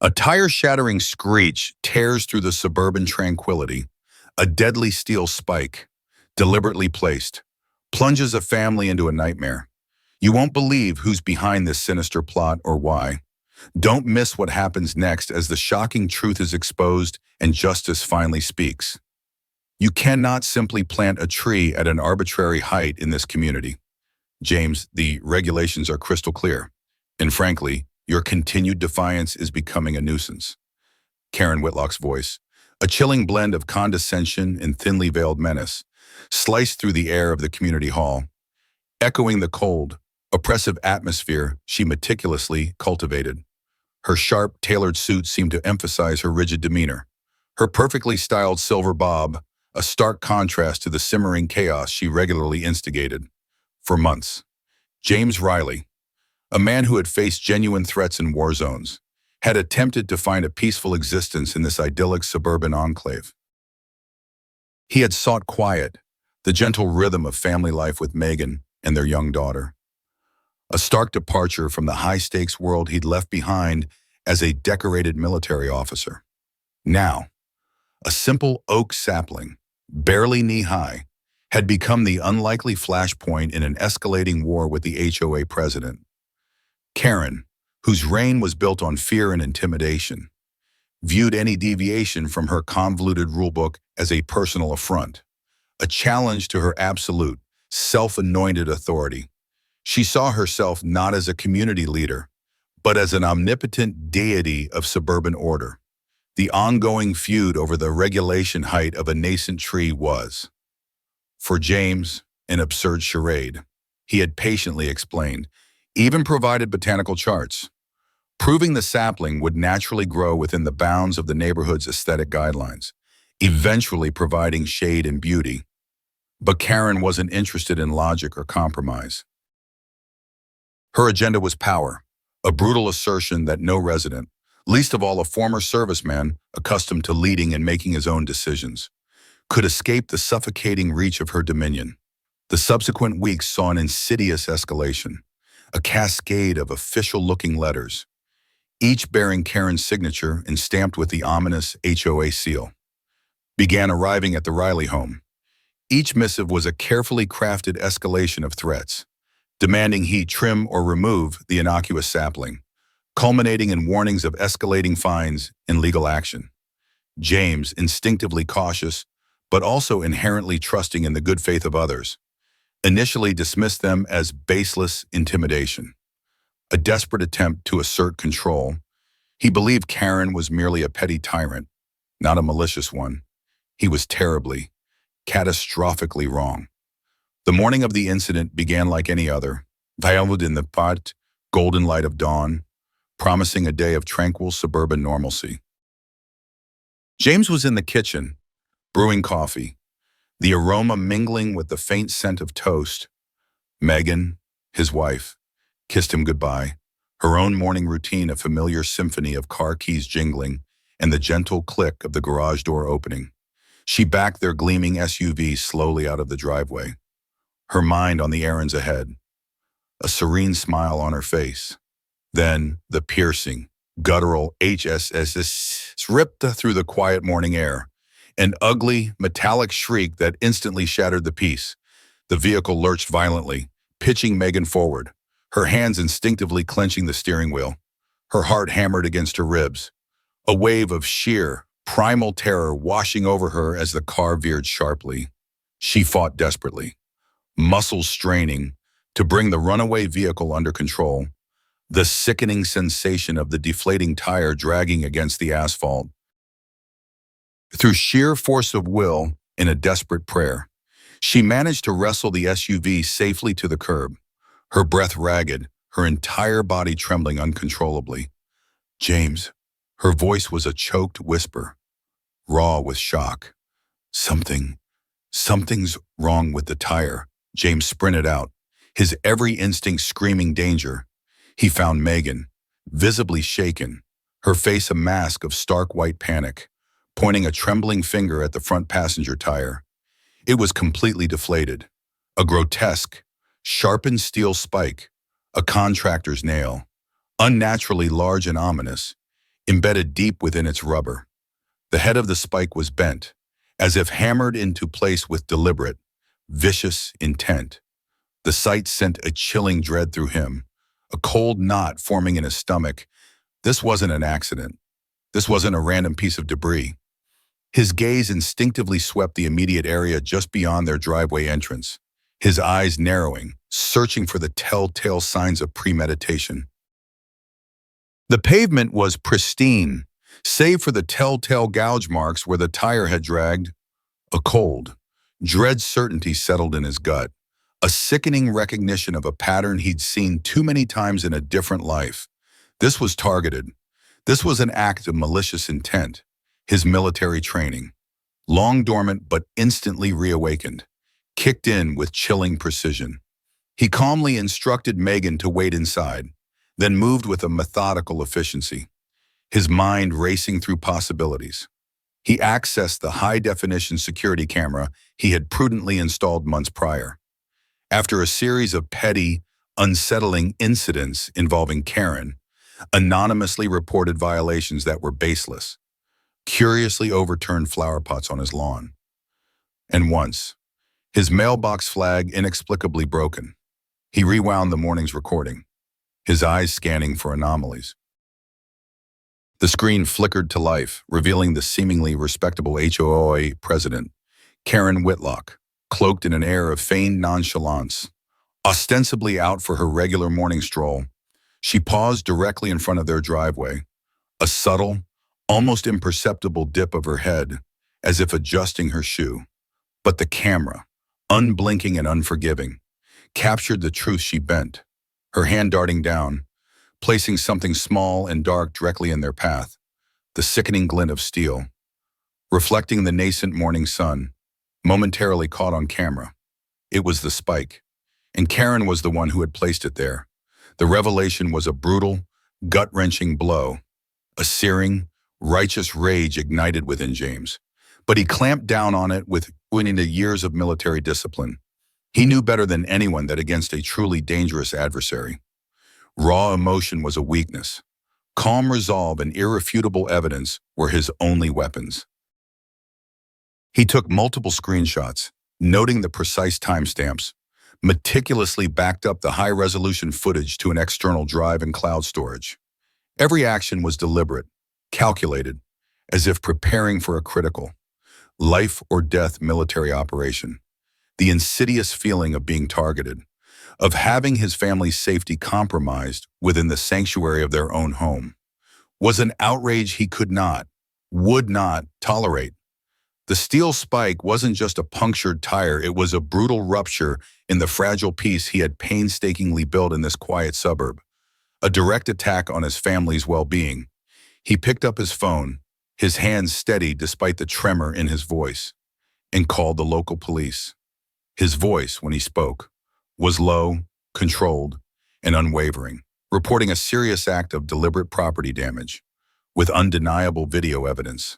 A tire-shattering screech tears through the suburban tranquility. A deadly steel spike, deliberately placed, plunges a family into a nightmare. You won't believe who's behind this sinister plot or why. Don't miss what happens next as the shocking truth is exposed and justice finally speaks. You cannot simply plant a tree at an arbitrary height in this community. James, the regulations are crystal clear. And frankly, your continued defiance is becoming a nuisance. Karen Whitlock's voice, a chilling blend of condescension and thinly veiled menace, sliced through the air of the community hall, echoing the cold, oppressive atmosphere she meticulously cultivated. Her sharp, tailored suit seemed to emphasize her rigid demeanor. Her perfectly styled silver bob, a stark contrast to the simmering chaos she regularly instigated. For months, James Riley, a man who had faced genuine threats in war zones, had attempted to find a peaceful existence in this idyllic suburban enclave. He had sought quiet, the gentle rhythm of family life with Megan and their young daughter. A stark departure from the high-stakes world he'd left behind as a decorated military officer. Now, a simple oak sapling, barely knee-high, had become the unlikely flashpoint in an escalating war with the HOA president. Karen, whose reign was built on fear and intimidation, viewed any deviation from her convoluted rulebook as a personal affront, a challenge to her absolute, self-anointed authority. She saw herself not as a community leader, but as an omnipotent deity of suburban order. The ongoing feud over the regulation height of a nascent tree was, for James, an absurd charade. He had patiently explained, even provided botanical charts, proving the sapling would naturally grow within the bounds of the neighborhood's aesthetic guidelines, eventually providing shade and beauty. But Karen wasn't interested in logic or compromise. Her agenda was power, a brutal assertion that no resident, least of all a former serviceman accustomed to leading and making his own decisions, could escape the suffocating reach of her dominion. The subsequent weeks saw an insidious escalation, a cascade of official-looking letters, each bearing Karen's signature and stamped with the ominous HOA seal, began arriving at the Riley home. Each missive was a carefully crafted escalation of threats, demanding he trim or remove the innocuous sapling, culminating in warnings of escalating fines and legal action. James, instinctively cautious, but also inherently trusting in the good faith of others, initially dismissed them as baseless intimidation, a desperate attempt to assert control. He believed Karen was merely a petty tyrant, not a malicious one. He was terribly, catastrophically wrong. The morning of the incident began like any other, veiled in the pot, golden light of dawn, promising a day of tranquil suburban normalcy. James was in the kitchen, brewing coffee, the aroma mingling with the faint scent of toast. Megan, his wife, kissed him goodbye, her own morning routine a familiar symphony of car keys jingling and the gentle click of the garage door opening. She backed their gleaming SUV slowly out of the driveway, her mind on the errands ahead, a serene smile on her face. Then the piercing, guttural HSS ripped through the quiet morning air, an ugly, metallic shriek that instantly shattered the peace. The vehicle lurched violently, pitching Megan forward, her hands instinctively clenching the steering wheel. Her heart hammered against her ribs, a wave of sheer, primal terror washing over her as the car veered sharply. She fought desperately, muscles straining, to bring the runaway vehicle under control, the sickening sensation of the deflating tire dragging against the asphalt. Through sheer force of will and a desperate prayer, she managed to wrestle the SUV safely to the curb, her breath ragged, her entire body trembling uncontrollably. James, her voice was a choked whisper, raw with shock. Something's wrong with the tire. James sprinted out, his every instinct screaming danger. He found Megan, visibly shaken, her face a mask of stark white panic, pointing a trembling finger at the front passenger tire. It was completely deflated, a grotesque, sharpened steel spike, a contractor's nail, unnaturally large and ominous. embedded deep within its rubber. The head of the spike was bent, as if hammered into place with deliberate, vicious intent. The sight sent a chilling dread through him, a cold knot forming in his stomach. This wasn't an accident. This wasn't a random piece of debris. His gaze instinctively swept the immediate area just beyond their driveway entrance, his eyes narrowing, searching for the telltale signs of premeditation. The pavement was pristine, save for the telltale gouge marks where the tire had dragged. A cold, dread certainty settled in his gut, a sickening recognition of a pattern he'd seen too many times in a different life. This was targeted. This was an act of malicious intent. His military training, long dormant but instantly reawakened, kicked in with chilling precision. He calmly instructed Megan to wait inside, then moved with a methodical efficiency, his mind racing through possibilities. He accessed the high-definition security camera he had prudently installed months prior. After a series of petty, unsettling incidents involving Karen, anonymously reported violations that were baseless, curiously overturned flower pots on his lawn. And once, his mailbox flag inexplicably broken, he rewound the morning's recording, his eyes scanning for anomalies. The screen flickered to life, revealing the seemingly respectable HOA president, Karen Whitlock, cloaked in an air of feigned nonchalance. Ostensibly out for her regular morning stroll, she paused directly in front of their driveway, a subtle, almost imperceptible dip of her head, as if adjusting her shoe. But the camera, unblinking and unforgiving, captured the truth she bent, her hand darting down, placing something small and dark directly in their path, the sickening glint of steel, reflecting the nascent morning sun, momentarily caught on camera. It was the spike, and Karen was the one who had placed it there. The revelation was a brutal, gut-wrenching blow, a searing, righteous rage ignited within James. But he clamped down on it with winning the years of military discipline. He knew better than anyone that against a truly dangerous adversary, raw emotion was a weakness. Calm resolve and irrefutable evidence were his only weapons. He took multiple screenshots, noting the precise timestamps, meticulously backed up the high-resolution footage to an external drive and cloud storage. Every action was deliberate, calculated, as if preparing for a critical, life-or-death military operation. The insidious feeling of being targeted, of having his family's safety compromised within the sanctuary of their own home, was an outrage he could not, would not tolerate. The steel spike wasn't just a punctured tire, it was a brutal rupture in the fragile piece he had painstakingly built in this quiet suburb, a direct attack on his family's well-being. He picked up his phone, his hands steady despite the tremor in his voice, and called the local police. His voice, when he spoke, was low, controlled, and unwavering, reporting a serious act of deliberate property damage, with undeniable video evidence.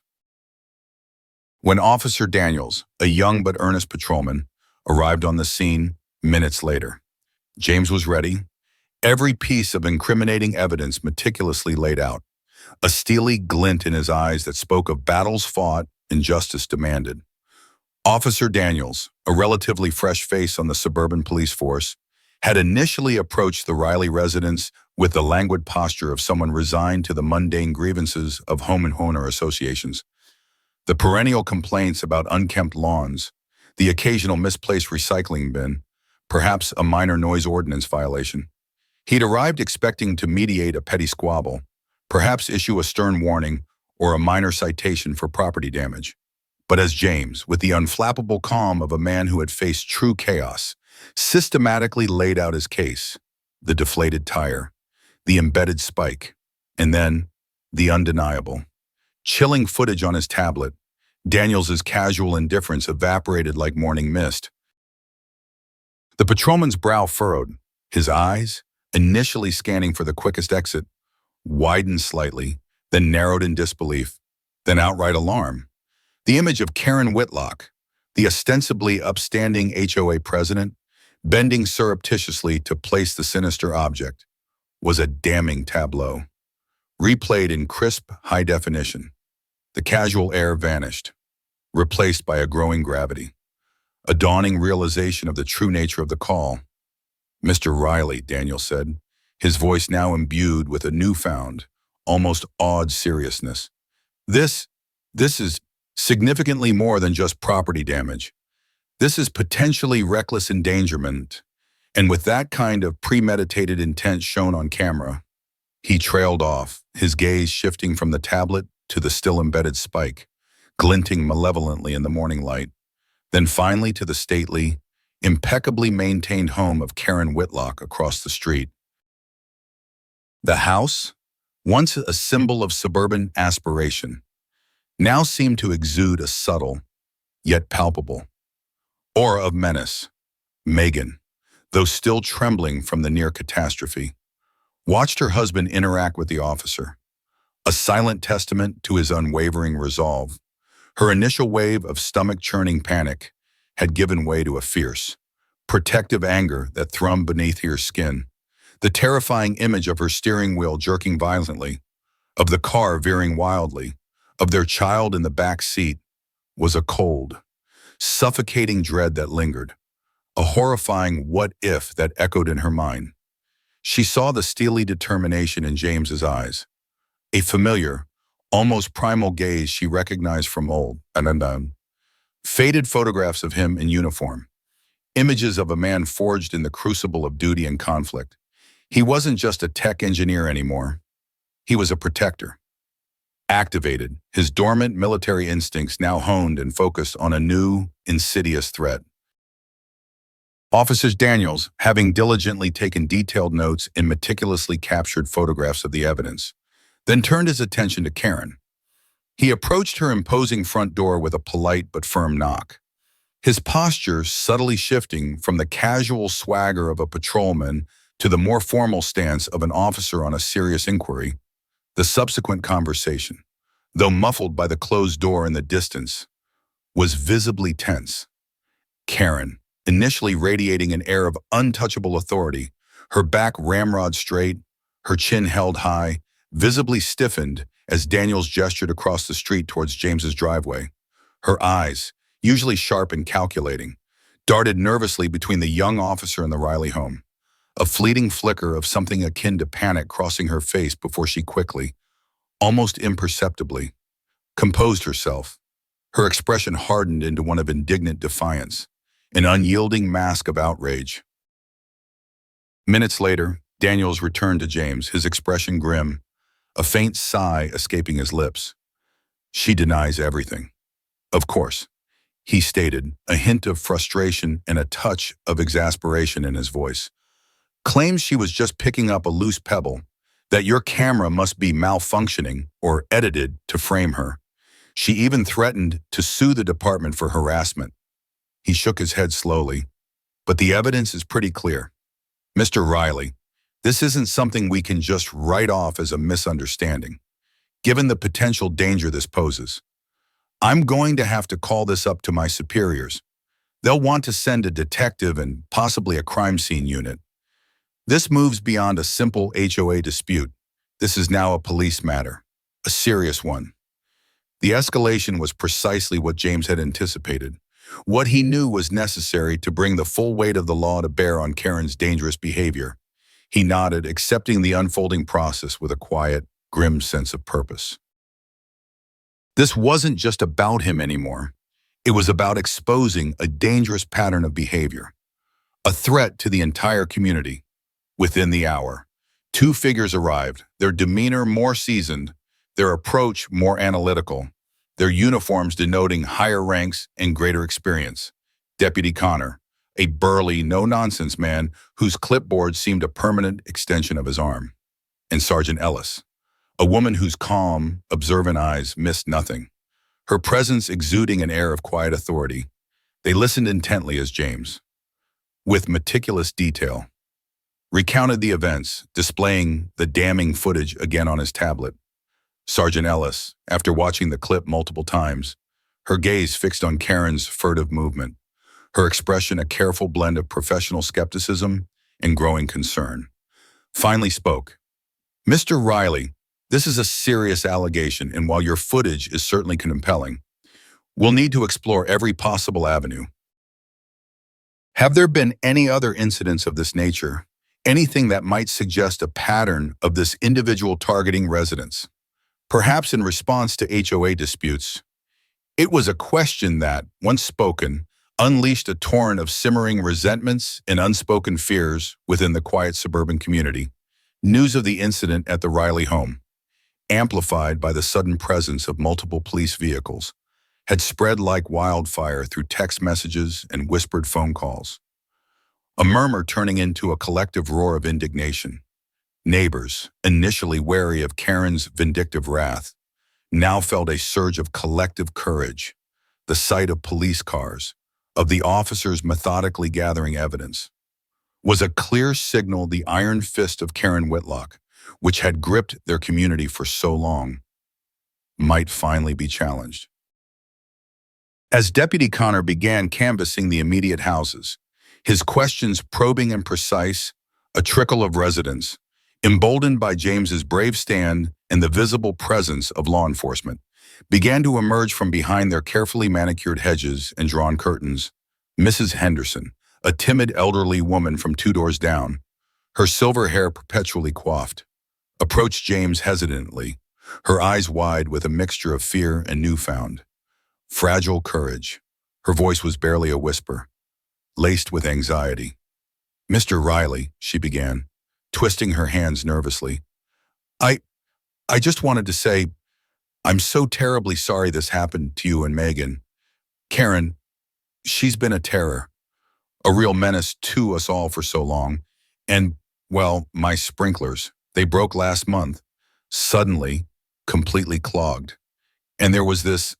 When Officer Daniels, a young but earnest patrolman, arrived on the scene minutes later, James was ready, every piece of incriminating evidence meticulously laid out, a steely glint in his eyes that spoke of battles fought and justice demanded. Officer Daniels, a relatively fresh face on the suburban police force, had initially approached the Riley residence with the languid posture of someone resigned to the mundane grievances of home and homeowner associations. The perennial complaints about unkempt lawns, the occasional misplaced recycling bin, perhaps a minor noise ordinance violation. He'd arrived expecting to mediate a petty squabble, perhaps issue a stern warning or a minor citation for property damage. But as James, with the unflappable calm of a man who had faced true chaos, systematically laid out his case, the deflated tire, the embedded spike, and then the undeniable, chilling footage on his tablet, Daniels's casual indifference evaporated like morning mist. The patrolman's brow furrowed, his eyes, initially scanning for the quickest exit, widened slightly, then narrowed in disbelief, then outright alarm. The image of Karen Whitlock, the ostensibly upstanding HOA president, bending surreptitiously to place the sinister object, was a damning tableau. replayed in crisp, high definition. The casual air vanished, replaced by a growing gravity. A dawning realization of the true nature of the call. "Mr. Riley," Daniel said, his voice now imbued with a newfound, almost awed seriousness. This, this is significantly more than just property damage. This is potentially reckless endangerment. And with that kind of premeditated intent shown on camera, he trailed off, his gaze shifting from the tablet to the still embedded spike, glinting malevolently in the morning light, then finally to the stately, impeccably maintained home of Karen Whitlock across the street. The house, once a symbol of suburban aspiration, now seemed to exude a subtle, yet palpable, aura of menace. Megan, though still trembling from the near catastrophe, watched her husband interact with the officer, a silent testament to his unwavering resolve. Her initial wave of stomach-churning panic had given way to a fierce, protective anger that thrummed beneath her skin. The terrifying image of her steering wheel jerking violently, of the car veering wildly, of their child in the back seat, was a cold, suffocating dread that lingered, a horrifying what-if that echoed in her mind. She saw the steely determination in James's eyes, a familiar, almost primal gaze she recognized from old, faded photographs of him in uniform, images of a man forged in the crucible of duty and conflict. He wasn't just a tech engineer anymore. He was a protector. Activated, his dormant military instincts now honed and focused on a new, insidious threat. Officer Daniels, having diligently taken detailed notes and meticulously captured photographs of the evidence, then turned his attention to Karen. He approached her imposing front door with a polite but firm knock, his posture subtly shifting from the casual swagger of a patrolman to the more formal stance of an officer on a serious inquiry. The subsequent conversation, though muffled by the closed door in the distance, was visibly tense. Karen, initially radiating an air of untouchable authority, her back ramrod straight, her chin held high, visibly stiffened as Daniels gestured across the street towards James's driveway. Her eyes, usually sharp and calculating, darted nervously between the young officer and the Riley home, a fleeting flicker of something akin to panic crossing her face before she quickly, almost imperceptibly, composed herself. Her expression hardened into one of indignant defiance, an unyielding mask of outrage. Minutes later, Daniels returned to James, his expression grim, a faint sigh escaping his lips. "She denies everything." "Of course," he stated, a hint of frustration and a touch of exasperation in his voice. "Claims she was just picking up a loose pebble, that your camera must be malfunctioning or edited to frame her. She even threatened to sue the department for harassment." He shook his head slowly. "But the evidence is pretty clear. Mr. Riley, this isn't something we can just write off as a misunderstanding, given the potential danger this poses. I'm going to have to call this up to my superiors. They'll want to send a detective and possibly a crime scene unit. This moves beyond a simple HOA dispute. This is now a police matter, a serious one." The escalation was precisely what James had anticipated, what he knew was necessary to bring the full weight of the law to bear on Karen's dangerous behavior. He nodded, accepting the unfolding process with a quiet, grim sense of purpose. This wasn't just about him anymore. It was about exposing a dangerous pattern of behavior, a threat to the entire community. Within the hour, two figures arrived, their demeanor more seasoned, their approach more analytical, their uniforms denoting higher ranks and greater experience. Deputy Connor, a burly, no-nonsense man whose clipboard seemed a permanent extension of his arm, and Sergeant Ellis, a woman whose calm, observant eyes missed nothing, her presence exuding an air of quiet authority. They listened intently as James, with meticulous detail, recounted the events, displaying the damning footage again on his tablet. Sergeant Ellis, after watching the clip multiple times, her gaze fixed on Karen's furtive movement, her expression a careful blend of professional skepticism and growing concern, finally spoke. "Mr. Riley, This is a serious allegation, and while your footage is certainly compelling, we'll need to explore every possible avenue. Have there been any other incidents of this nature? Anything that might suggest a pattern of this individual targeting residents? Perhaps in response to HOA disputes? It was a question that, once spoken, unleashed a torrent of simmering resentments and unspoken fears within the quiet suburban community. News of the incident at the Riley home, amplified by the sudden presence of multiple police vehicles, had spread like wildfire through text messages and whispered phone calls. A murmur turning into a collective roar of indignation. Neighbors, initially wary of Karen's vindictive wrath, now felt a surge of collective courage. The sight of police cars, of the officers methodically gathering evidence, was a clear signal the iron fist of Karen Whitlock, which had gripped their community for so long, might finally be challenged. As Deputy Connor began canvassing the immediate houses, his questions probing and precise, a trickle of residents, emboldened by James's brave stand and the visible presence of law enforcement, began to emerge from behind their carefully manicured hedges and drawn curtains. Mrs. Henderson, a timid elderly woman from 2 doors down, her silver hair perpetually coiffed, approached James hesitantly, her eyes wide with a mixture of fear and newfound, fragile courage. Her voice was barely a whisper, laced with anxiety. "Mr. Riley," she began, twisting her hands nervously. I just wanted to say, I'm so terribly sorry this happened to you and Megan. Karen, she's been a terror, a real menace to us all for so long. And, well, my sprinklers, they broke last month, suddenly, completely clogged. And there was this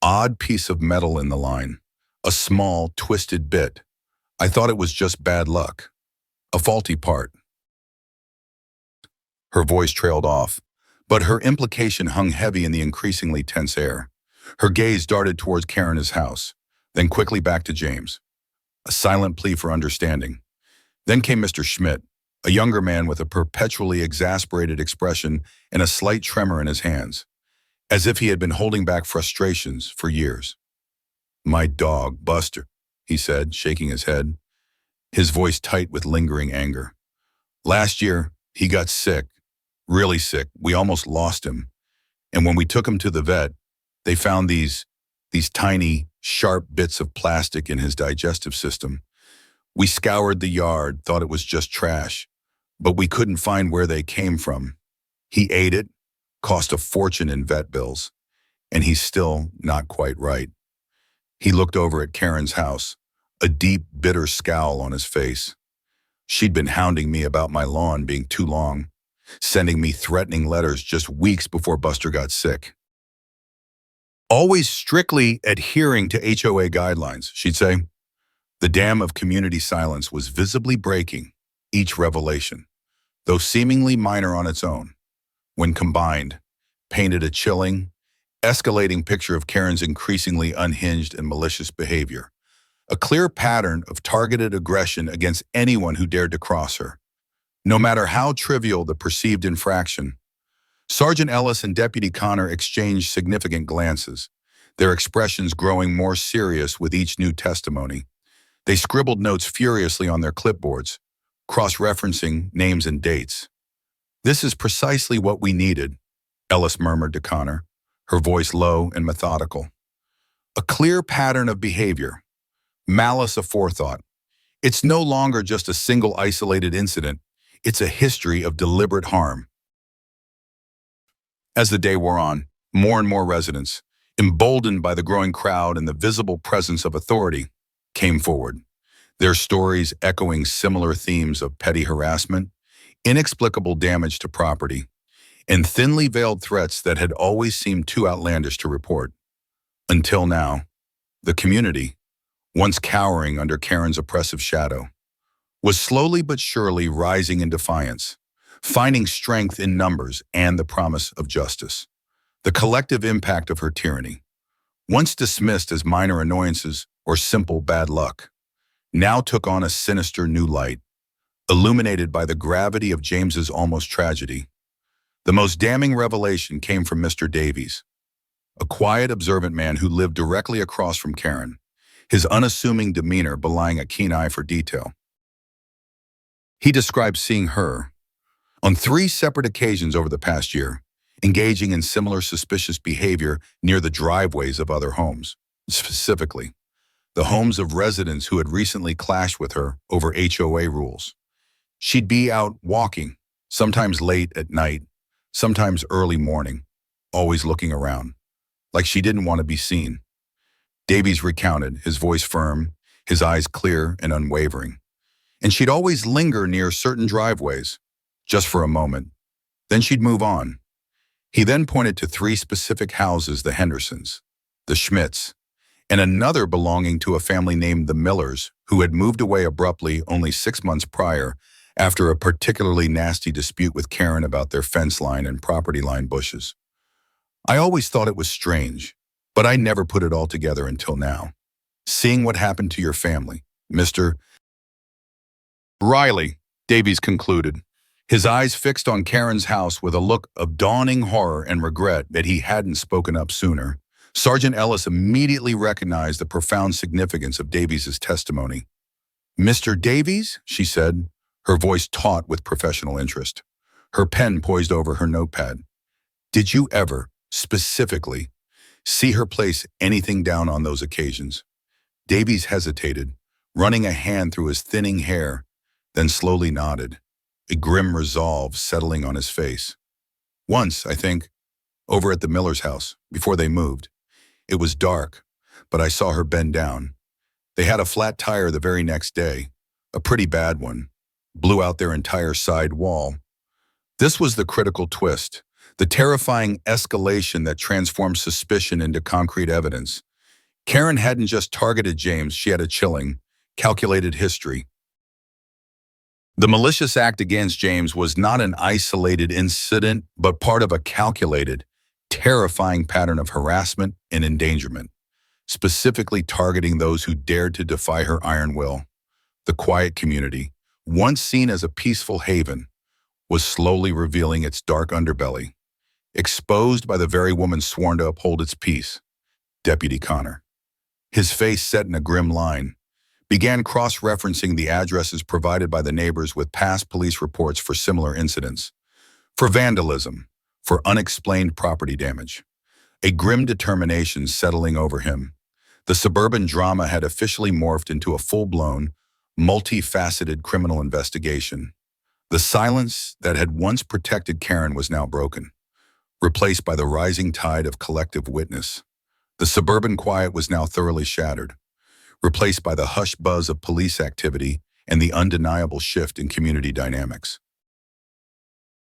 odd piece of metal in the line, a small, twisted bit. I thought it was just bad luck, a faulty part. Her voice trailed off, but her implication hung heavy in the increasingly tense air. Her gaze darted towards Karen's house, then quickly back to James, a silent plea for understanding. Then came Mr. Schmidt, a younger man with a perpetually exasperated expression and a slight tremor in his hands, as if he had been holding back frustrations for years. "My dog, Buster," he said, shaking his head, his voice tight with lingering anger. "Last year, he got sick, really sick. We almost lost him. And when we took him to the vet, they found these tiny, sharp bits of plastic in his digestive system. We scoured the yard, thought it was just trash, but we couldn't find where they came from. He ate it, cost a fortune in vet bills, and he's still not quite right." He looked over at Karen's house, a deep, bitter scowl on his face. She'd been hounding me about my lawn being too long, sending me threatening letters just weeks before Buster got sick. "Always strictly adhering to HOA guidelines," she'd say. The dam of community silence was visibly breaking, each revelation, though seemingly minor on its own, when combined, painted a chilling, escalating picture of Karen's increasingly unhinged and malicious behavior, a clear pattern of targeted aggression against anyone who dared to cross her, no matter how trivial the perceived infraction. Sergeant Ellis and Deputy Connor exchanged significant glances, their expressions growing more serious with each new testimony. They scribbled notes furiously on their clipboards, cross-referencing names and dates. "This is precisely what we needed," Ellis murmured to Connor, her voice low and methodical. "A clear pattern of behavior, malice aforethought. It's no longer just a single isolated incident. It's a history of deliberate harm." As the day wore on, more and more residents, emboldened by the growing crowd and the visible presence of authority, came forward, their stories echoing similar themes of petty harassment, inexplicable damage to property, and thinly veiled threats that had always seemed too outlandish to report. Until now, the community, once cowering under Karen's oppressive shadow, was slowly but surely rising in defiance, finding strength in numbers and the promise of justice. The collective impact of her tyranny, once dismissed as minor annoyances or simple bad luck, now took on a sinister new light, illuminated by the gravity of James's almost tragedy. The most damning revelation came from Mr. Davies, a quiet, observant man who lived directly across from Karen, his unassuming demeanor belying a keen eye for detail. He described seeing her, on 3 separate occasions over the past year, engaging in similar suspicious behavior near the driveways of other homes, specifically the homes of residents who had recently clashed with her over HOA rules. She'd be out walking, sometimes late at night, sometimes early morning, always looking around, like she didn't want to be seen. Davies recounted, his voice firm, his eyes clear and unwavering. And she'd always linger near certain driveways, just for a moment. Then she'd move on. He then pointed to 3 specific houses: the Hendersons, the Schmidts, and another belonging to a family named the Millers, who had moved away abruptly only 6 months prior after a particularly nasty dispute with Karen about their fence line and property line bushes. I always thought it was strange, but I never put it all together until now. Seeing what happened to your family, Mr. Riley, Davies concluded, his eyes fixed on Karen's house with a look of dawning horror and regret that he hadn't spoken up sooner. Sergeant Ellis immediately recognized the profound significance of Davies' testimony. "Mr. Davies," she said, her voice taut with professional interest, her pen poised over her notepad. "Did you ever, specifically, see her place anything down on those occasions?" Davies hesitated, running a hand through his thinning hair, then slowly nodded, a grim resolve settling on his face. "Once, I think, over at the Miller's house, before they moved. It was dark, but I saw her bend down. They had a flat tire the very next day, a pretty bad one, blew out their entire side wall." This was the critical twist, the terrifying escalation that transformed suspicion into concrete evidence. Karen hadn't just targeted James, she had a chilling, calculated history. The malicious act against James was not an isolated incident, but part of a calculated, terrifying pattern of harassment and endangerment, specifically targeting those who dared to defy her iron will. The quiet community, once seen as a peaceful haven, was slowly revealing its dark underbelly, exposed by the very woman sworn to uphold its peace, Deputy Connor. His face set in a grim line, began cross-referencing the addresses provided by the neighbors with past police reports for similar incidents, for vandalism, for unexplained property damage. A grim determination settling over him. The suburban drama had officially morphed into a full-blown, multifaceted criminal investigation. The silence that had once protected Karen was now broken, replaced by the rising tide of collective witness. The suburban quiet was now thoroughly shattered, replaced by the hushed buzz of police activity and the undeniable shift in community dynamics.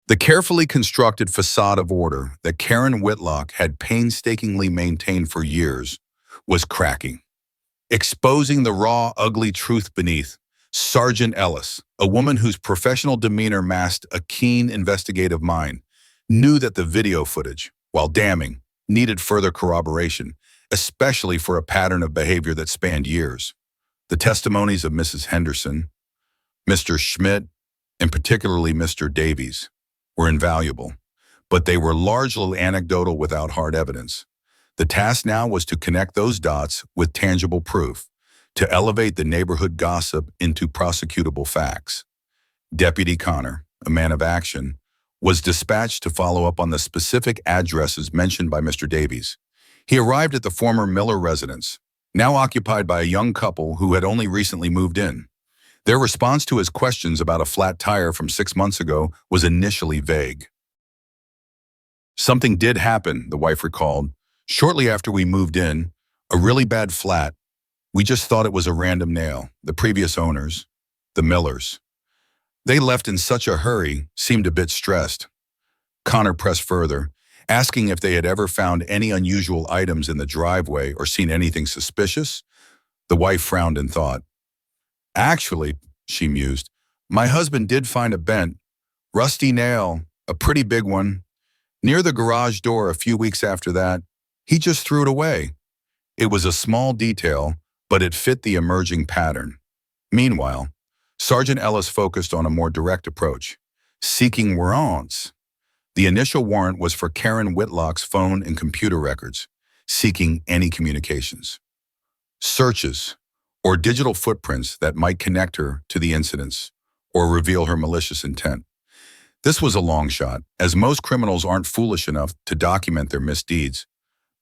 The carefully constructed facade of order that Karen Whitlock had painstakingly maintained for years was cracking, exposing the raw, ugly truth beneath. Sergeant Ellis, a woman whose professional demeanor masked a keen investigative mind, knew that the video footage, while damning, needed further corroboration, especially for a pattern of behavior that spanned years. The testimonies of Mrs. Henderson, Mr. Schmidt, and particularly Mr. Davies were invaluable, but they were largely anecdotal without hard evidence. The task now was to connect those dots with tangible proof, to elevate the neighborhood gossip into prosecutable facts. Deputy Connor, a man of action, was dispatched to follow up on the specific addresses mentioned by Mr. Davies. He arrived at the former Miller residence, now occupied by a young couple who had only recently moved in. Their response to his questions about a flat tire from 6 months ago was initially vague. "Something did happen," the wife recalled, "shortly after we moved in, a really bad flat. We just thought it was a random nail. The previous owners, the Millers, they left in such a hurry, seemed a bit stressed." Connor pressed further, asking if they had ever found any unusual items in the driveway or seen anything suspicious. The wife frowned in thought. "Actually," she mused, "my husband did find a bent, rusty nail, a pretty big one, near the garage door a few weeks after that. He just threw it away. It was a small detail, but it fit the emerging pattern." Meanwhile, Sergeant Ellis focused on a more direct approach, seeking warrants. The initial warrant was for Karen Whitlock's phone and computer records, seeking any communications, searches, or digital footprints that might connect her to the incidents or reveal her malicious intent. This was a long shot, as most criminals aren't foolish enough to document their misdeeds,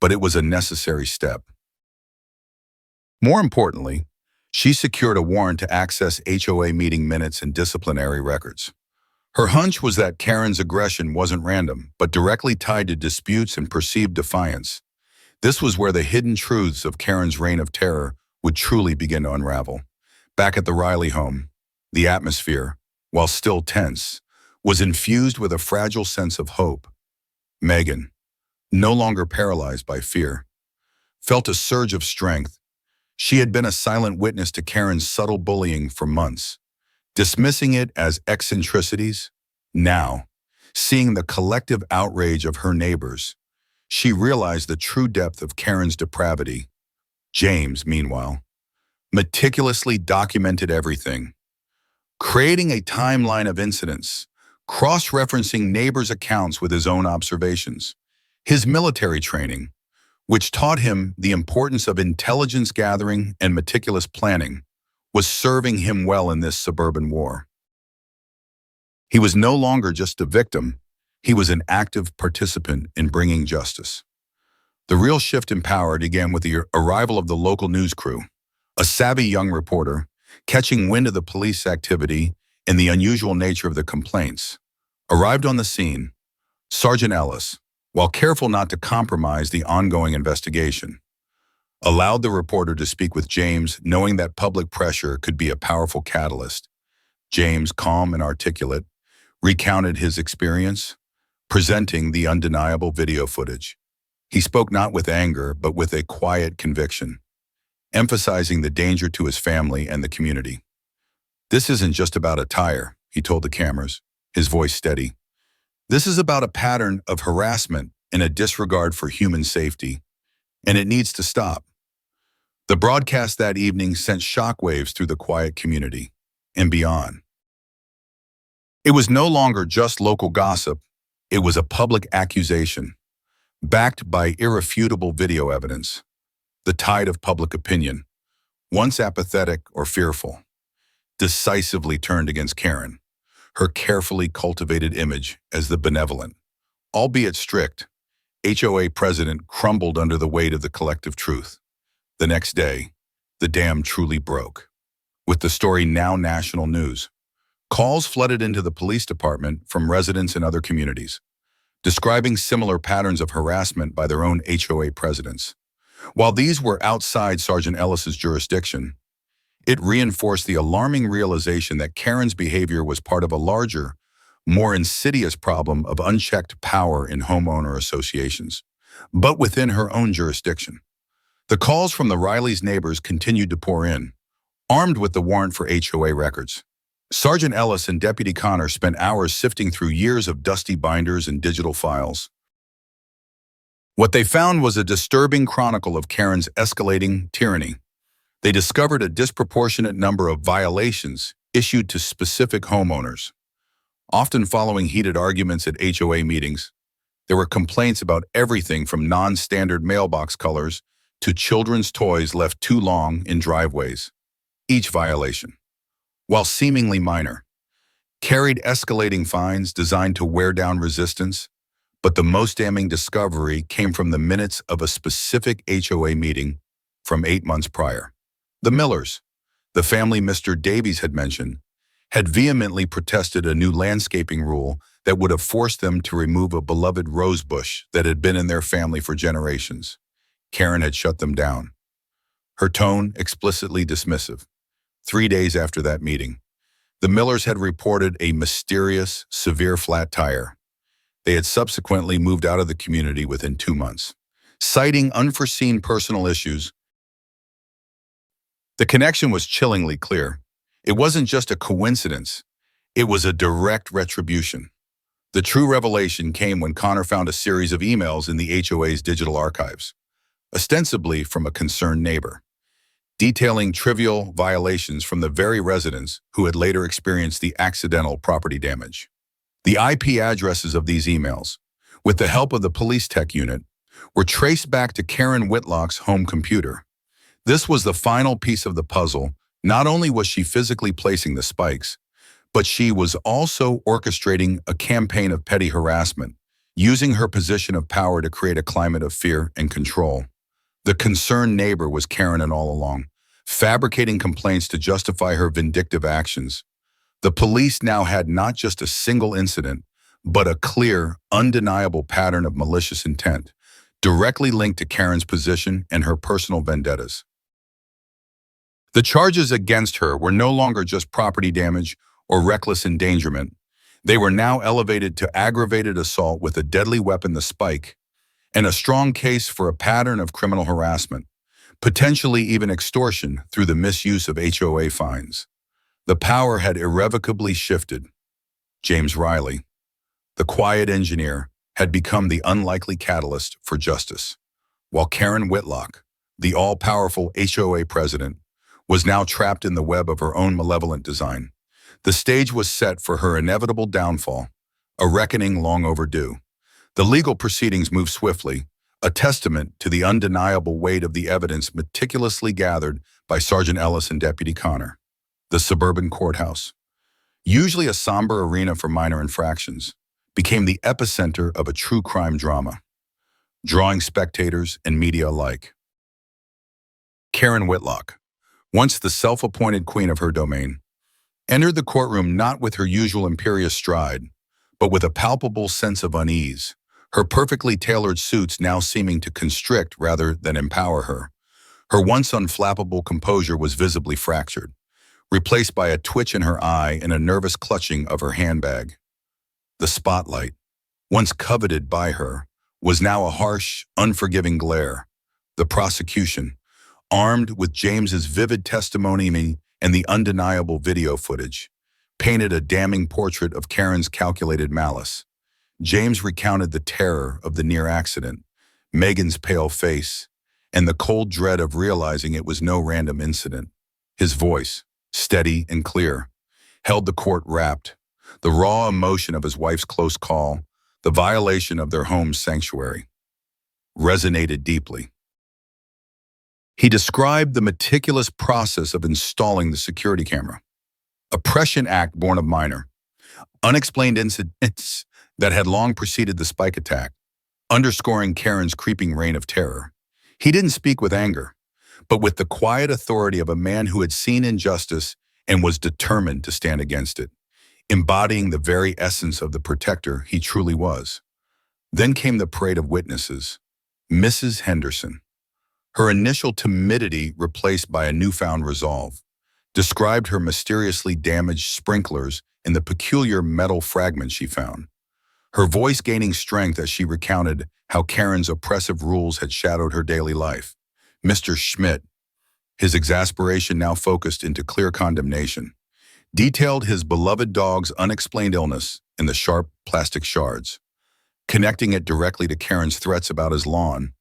but it was a necessary step. More importantly, she secured a warrant to access HOA meeting minutes and disciplinary records. Her hunch was that Karen's aggression wasn't random, but directly tied to disputes and perceived defiance. This was where the hidden truths of Karen's reign of terror would truly begin to unravel. Back at the Riley home, the atmosphere, while still tense, was infused with a fragile sense of hope. Megan, no longer paralyzed by fear, felt a surge of strength. She had been a silent witness to Karen's subtle bullying for months, dismissing it as eccentricities. Now, seeing the collective outrage of her neighbors, she realized the true depth of Karen's depravity. James, meanwhile, meticulously documented everything, creating a timeline of incidents, cross-referencing neighbors' accounts with his own observations. His military training, which taught him the importance of intelligence gathering and meticulous planning, was serving him well in this suburban war. He was no longer just a victim, he was an active participant in bringing justice. The real shift in power began with the arrival of the local news crew. A savvy young reporter, catching wind of the police activity and the unusual nature of the complaints, arrived on the scene. Sergeant Ellis, while careful not to compromise the ongoing investigation, allowed the reporter to speak with James, knowing that public pressure could be a powerful catalyst. James, calm and articulate, recounted his experience, presenting the undeniable video footage. He spoke not with anger, but with a quiet conviction, emphasizing the danger to his family and the community. "This isn't just about a tire," he told the cameras, his voice steady. "This is about a pattern of harassment and a disregard for human safety, and it needs to stop." The broadcast that evening sent shockwaves through the quiet community and beyond. It was no longer just local gossip, it was a public accusation, backed by irrefutable video evidence. The tide of public opinion, once apathetic or fearful, decisively turned against Karen, her carefully cultivated image as the benevolent, albeit strict, HOA president crumbled under the weight of the collective truth. The next day, the dam truly broke. With the story now national news, calls flooded into the police department from residents in other communities, describing similar patterns of harassment by their own HOA presidents. While these were outside Sergeant Ellis's jurisdiction, it reinforced the alarming realization that Karen's behavior was part of a larger, more insidious problem of unchecked power in homeowner associations, but within her own jurisdiction. The calls from the Rileys' neighbors continued to pour in, armed with the warrant for HOA records. Sergeant Ellis and Deputy Connor spent hours sifting through years of dusty binders and digital files. What they found was a disturbing chronicle of Karen's escalating tyranny. They discovered a disproportionate number of violations issued to specific homeowners. Often following heated arguments at HOA meetings, there were complaints about everything from non-standard mailbox colors to children's toys left too long in driveways. Each violation, while seemingly minor, carried escalating fines designed to wear down resistance, but the most damning discovery came from the minutes of a specific HOA meeting from 8 months prior. The Millers, the family Mr. Davies had mentioned, had vehemently protested a new landscaping rule that would have forced them to remove a beloved rose bush that had been in their family for generations. Karen had shut them down, her tone explicitly dismissive. 3 days after that meeting, the Millers had reported a mysterious, severe flat tire. They had subsequently moved out of the community within 2 months, citing unforeseen personal issues. The connection was chillingly clear. It wasn't just a coincidence, it was a direct retribution. The true revelation came when Connor found a series of emails in the HOA's digital archives, ostensibly from a concerned neighbor, detailing trivial violations from the very residents who had later experienced the accidental property damage. The IP addresses of these emails, with the help of the police tech unit, were traced back to Karen Whitlock's home computer. This was the final piece of the puzzle. Not only was she physically placing the spikes, but she was also orchestrating a campaign of petty harassment, using her position of power to create a climate of fear and control. The concerned neighbor was Karen all along, fabricating complaints to justify her vindictive actions. The police now had not just a single incident, but a clear, undeniable pattern of malicious intent, directly linked to Karen's position and her personal vendettas. The charges against her were no longer just property damage or reckless endangerment. They were now elevated to aggravated assault with a deadly weapon, the spike, and a strong case for a pattern of criminal harassment, potentially even extortion through the misuse of HOA fines. The power had irrevocably shifted. James Riley, the quiet engineer, had become the unlikely catalyst for justice, while Karen Whitlock, the all-powerful HOA president, was now trapped in the web of her own malevolent design. The stage was set for her inevitable downfall, a reckoning long overdue. The legal proceedings moved swiftly, a testament to the undeniable weight of the evidence meticulously gathered by Sergeant Ellis and Deputy Connor. The suburban courthouse, usually a somber arena for minor infractions, became the epicenter of a true crime drama, drawing spectators and media alike. Karen Whitlock, once the self-appointed queen of her domain, entered the courtroom not with her usual imperious stride, but with a palpable sense of unease, her perfectly tailored suits now seeming to constrict rather than empower her. Her once unflappable composure was visibly fractured, replaced by a twitch in her eye and a nervous clutching of her handbag. The spotlight, once coveted by her, was now a harsh, unforgiving glare. The prosecution, armed with James's vivid testimony and the undeniable video footage, painted a damning portrait of Karen's calculated malice. James recounted the terror of the near accident, Megan's pale face, and the cold dread of realizing it was no random incident. His voice, steady and clear, held the court rapt. The raw emotion of his wife's close call, the violation of their home's sanctuary, resonated deeply. He described the meticulous process of installing the security camera, a prescient act born of minor, unexplained incidents that had long preceded the spike attack, underscoring Karen's creeping reign of terror. He didn't speak with anger, but with the quiet authority of a man who had seen injustice and was determined to stand against it, embodying the very essence of the protector he truly was. Then came the parade of witnesses. Mrs. Henderson, her initial timidity replaced by a newfound resolve, described her mysteriously damaged sprinklers and the peculiar metal fragments she found, her voice gaining strength as she recounted how Karen's oppressive rules had shadowed her daily life. Mr. Schmidt, his exasperation now focused into clear condemnation, detailed his beloved dog's unexplained illness and the sharp plastic shards, connecting it directly to Karen's threats about his lawn.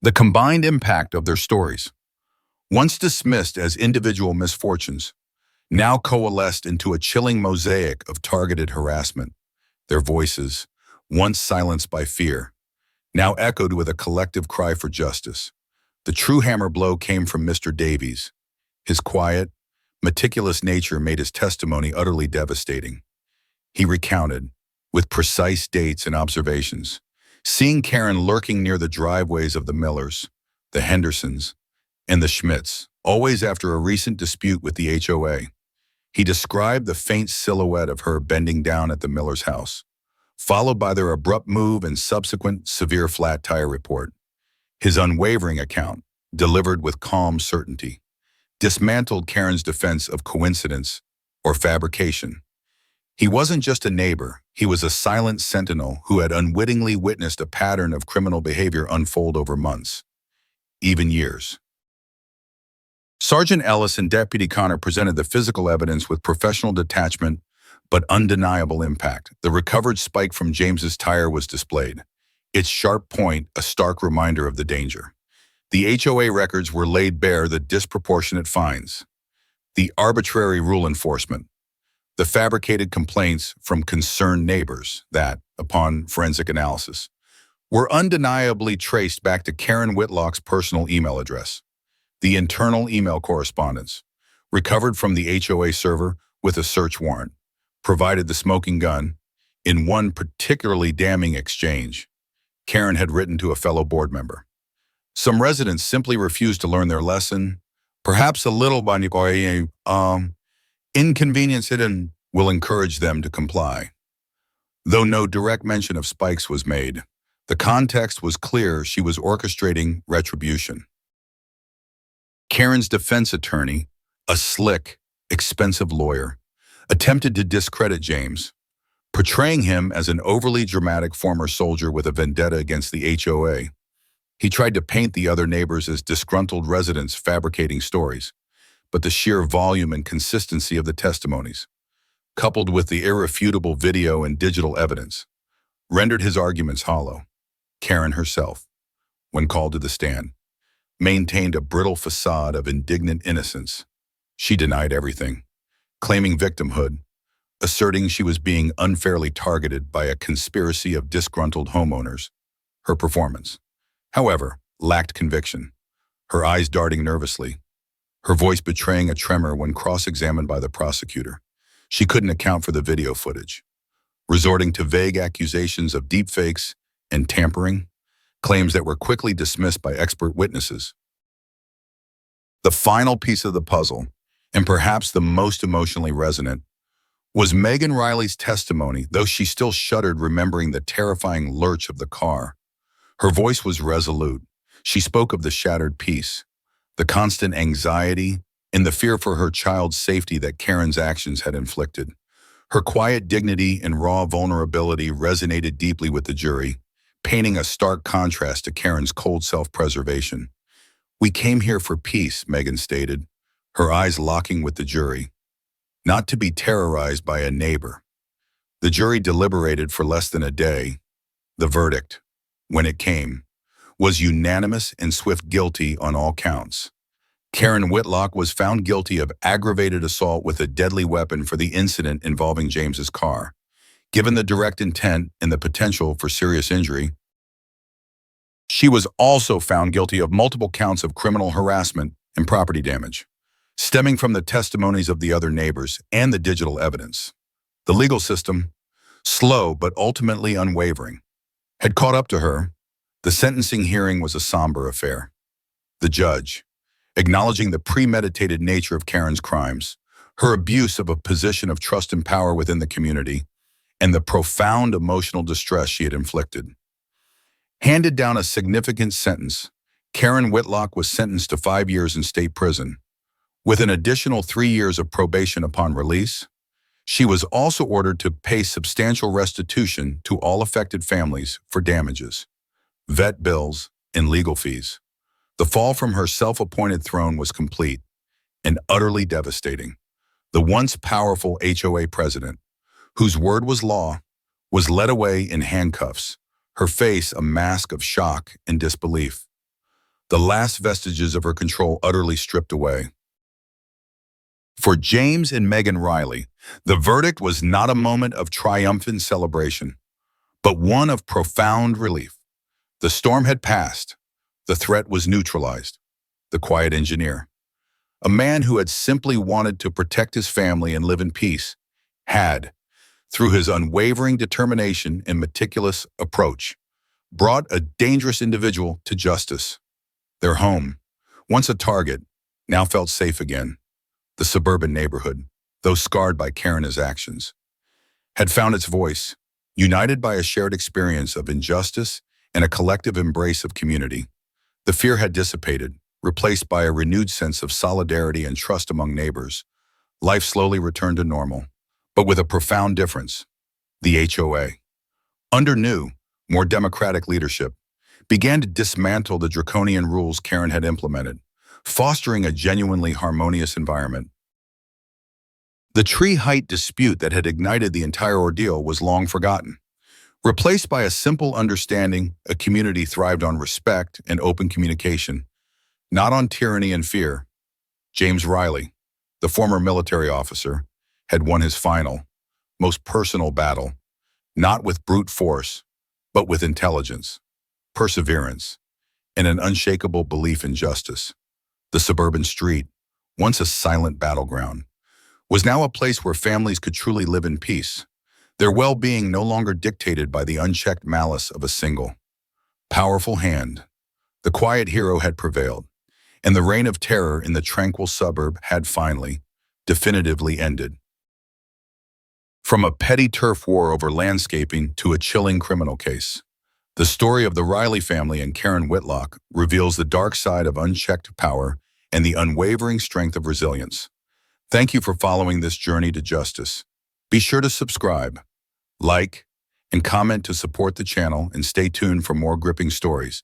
The combined impact of their stories, once dismissed as individual misfortunes, now coalesced into a chilling mosaic of targeted harassment. Their voices, once silenced by fear, now echoed with a collective cry for justice. The true hammer blow came from Mr. Davies. His quiet, meticulous nature made his testimony utterly devastating. He recounted, with precise dates and observations, seeing Karen lurking near the driveways of the Millers, the Hendersons, and the Schmidts, always after a recent dispute with the HOA. He described the faint silhouette of her bending down at the Millers' house, followed by their abrupt move and subsequent severe flat tire report. His unwavering account, delivered with calm certainty, dismantled Karen's defense of coincidence or fabrication. He wasn't just a neighbor, he was a silent sentinel who had unwittingly witnessed a pattern of criminal behavior unfold over months, even years. Sergeant Ellis and Deputy Connor presented the physical evidence with professional detachment but undeniable impact. The recovered spike from James's tire was displayed, its sharp point a stark reminder of the danger. The HOA records were laid bare, the disproportionate fines, the arbitrary rule enforcement, the fabricated complaints from concerned neighbors that, upon forensic analysis, were undeniably traced back to Karen Whitlock's personal email address. The internal email correspondence, recovered from the HOA server with a search warrant, provided the smoking gun. In one particularly damning exchange, Karen had written to a fellow board member. Some residents simply refused to learn their lesson, perhaps a little by inconvenience hidden will encourage them to comply. Though no direct mention of spikes was made, the context was clear she was orchestrating retribution. Karen's defense attorney, a slick, expensive lawyer, attempted to discredit James, portraying him as an overly dramatic former soldier with a vendetta against the HOA. He tried to paint the other neighbors as disgruntled residents fabricating stories, but the sheer volume and consistency of the testimonies, coupled with the irrefutable video and digital evidence, rendered his arguments hollow. Karen herself, when called to the stand, maintained a brittle facade of indignant innocence. She denied everything, claiming victimhood, asserting she was being unfairly targeted by a conspiracy of disgruntled homeowners. Her performance, however, lacked conviction, her eyes darting nervously, her voice betraying a tremor when cross-examined by the prosecutor. She couldn't account for the video footage, resorting to vague accusations of deepfakes and tampering, claims that were quickly dismissed by expert witnesses. The final piece of the puzzle, and perhaps the most emotionally resonant, was Megan Riley's testimony, though she still shuddered remembering the terrifying lurch of the car. Her voice was resolute. She spoke of the shattered peace, the constant anxiety, and the fear for her child's safety that Karen's actions had inflicted. Her quiet dignity and raw vulnerability resonated deeply with the jury, painting a stark contrast to Karen's cold self-preservation. "We came here for peace," Megan stated, her eyes locking with the jury, "not to be terrorized by a neighbor." The jury deliberated for less than a day. The verdict, when it came, was unanimous and swift guilty on all counts. Karen Whitlock was found guilty of aggravated assault with a deadly weapon for the incident involving James's car. Given the direct intent and the potential for serious injury, she was also found guilty of multiple counts of criminal harassment and property damage, stemming from the testimonies of the other neighbors and the digital evidence. The legal system, slow but ultimately unwavering, had caught up to her. The sentencing hearing was a somber affair. The judge, acknowledging the premeditated nature of Karen's crimes, her abuse of a position of trust and power within the community, and the profound emotional distress she had inflicted, handed down a significant sentence. Karen Whitlock was sentenced to 5 years in state prison, with an additional 3 years of probation upon release. She was also ordered to pay substantial restitution to all affected families for damages, vet bills, and legal fees. The fall from her self-appointed throne was complete and utterly devastating. The once powerful HOA president, whose word was law, was led away in handcuffs, her face a mask of shock and disbelief, the last vestiges of her control utterly stripped away. For James and Megan Riley, the verdict was not a moment of triumphant celebration, but one of profound relief. The storm had passed. The threat was neutralized. The quiet engineer, a man who had simply wanted to protect his family and live in peace, had, through his unwavering determination and meticulous approach, brought a dangerous individual to justice. Their home, once a target, now felt safe again. The suburban neighborhood, though scarred by Karen's actions, had found its voice, united by a shared experience of injustice and a collective embrace of community. The fear had dissipated, replaced by a renewed sense of solidarity and trust among neighbors. Life slowly returned to normal, but with a profound difference. The HOA, under new, more democratic leadership, began to dismantle the draconian rules Karen had implemented, fostering a genuinely harmonious environment. The tree height dispute that had ignited the entire ordeal was long forgotten. Replaced by a simple understanding, a community thrived on respect and open communication, not on tyranny and fear. James Riley, the former military officer, had won his final, most personal battle, not with brute force, but with intelligence, perseverance, and an unshakable belief in justice. The suburban street, once a silent battleground, was now a place where families could truly live in peace, their well-being no longer dictated by the unchecked malice of a single, powerful hand. The quiet hero had prevailed, and the reign of terror in the tranquil suburb had finally, definitively ended. From a petty turf war over landscaping to a chilling criminal case, the story of the Riley family and Karen Whitlock reveals the dark side of unchecked power and the unwavering strength of resilience. Thank you for following this journey to justice. Be sure to subscribe, like, and comment to support the channel, and stay tuned for more gripping stories.